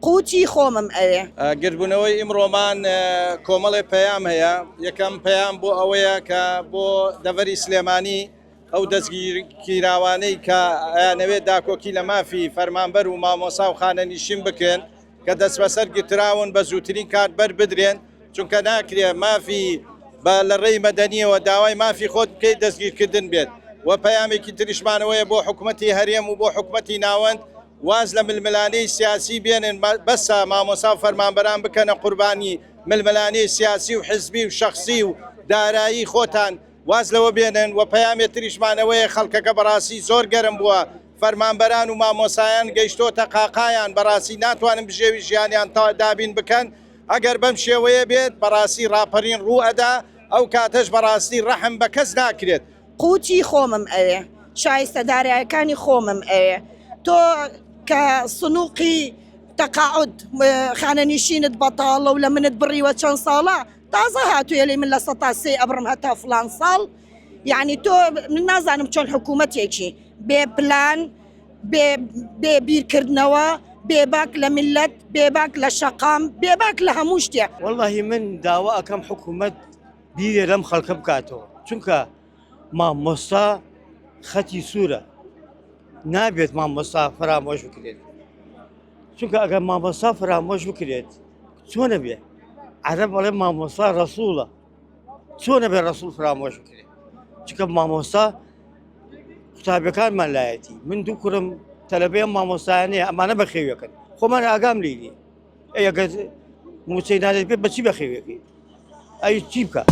قوتی خۆمم ئەوێ. گربوونەوەی ئیمڕۆمان کۆمەڵێ پەیام هەیە. یەکەم پەیام بۆ ئەوەیە کە بۆ دەڤەری سلێمانی ئەو دەستگیراوانەی کە ئەیانەوێت داکۆکی لە مافی فەرمانبەر و مامۆسا و خانەنیشین بکەن کە دەست بەسەر گرتراون بە زووترین کاتبەر بدرێن، چونکە ناکرێت مافی بە لە ڕێی مەدەنیەوە داوای مافی خۆت بکەیت دەستگیرکردن بێت. و پەیامێکی تریشمانەوەیە بۆ حکوومەتی هەرێم و بۆ حکوومەتی ناوەند واز لە ململانەی سیاسی بێنن بەسە مامۆسا و فەرمانبەران بکەنە قوربانی ململانەی سیاسی و حزبی و شخصی و دارایی خۆتان واز لەوە بێنن. و پەیامێ تریشمانەوەیە خەڵکەکە بەڕاستی زۆر گەرم بووە، فەرمانبەران و مامۆسایان گەیشتۆتە قاقایان بەڕاستی ناتوانن بژێوی ژیانیان تا دابین بکەن. ئەگەر بەم شێوەیە بێت بەڕاستی ڕاپەڕین ڕوو ئەدا، ئەو کاتەش بەڕاستی ڕەحم بە کەس ناکرێت. قوتی خۆمم ئەوێ، شایستە دارایەکانی خۆمم ئەوێ. تۆ کە سنووقی تەقاعد خانەنیشینت بەتاڵە و لە منت بڕیوە چەند ساڵە تازە هاتوویە لێ من لە 100 ئەبرم هەتا فلان ساڵ. یعنی تۆ نازانم چۆن حکوومەتێکی بێ پلان، بێ بیرکردنەوە، بێباک لە ملت، بێباک لە شەقام، بێباک لە هەموو شتێک. واللهی من داوا ئەەکەم حکوومەت بیرێ لەم خەڵکە بکاتەوە، چونکە مامۆستا خەتی سوورە، نابێت مامۆستا فرامۆش بکرێت، چونکە ئەگەر مامۆستا فرامۆش بکرێت چۆنە بێ؟ عەرەب بەڵێ مامۆستا ڕەسوولە، چۆنە بێ ڕەسوول فرامۆش بکرێت؟ چونکە مامۆستا قوتابیەکانمان لایەتی. من دوو کوڕم تەلەبەیە مامۆستایانەیە، ئەمانە بەخێویەکەن، خۆمان ئاگام لێی ئەگەر موچەی نادێت پێ بەچی بەخێویەکەی؟ ئەی چی بکە؟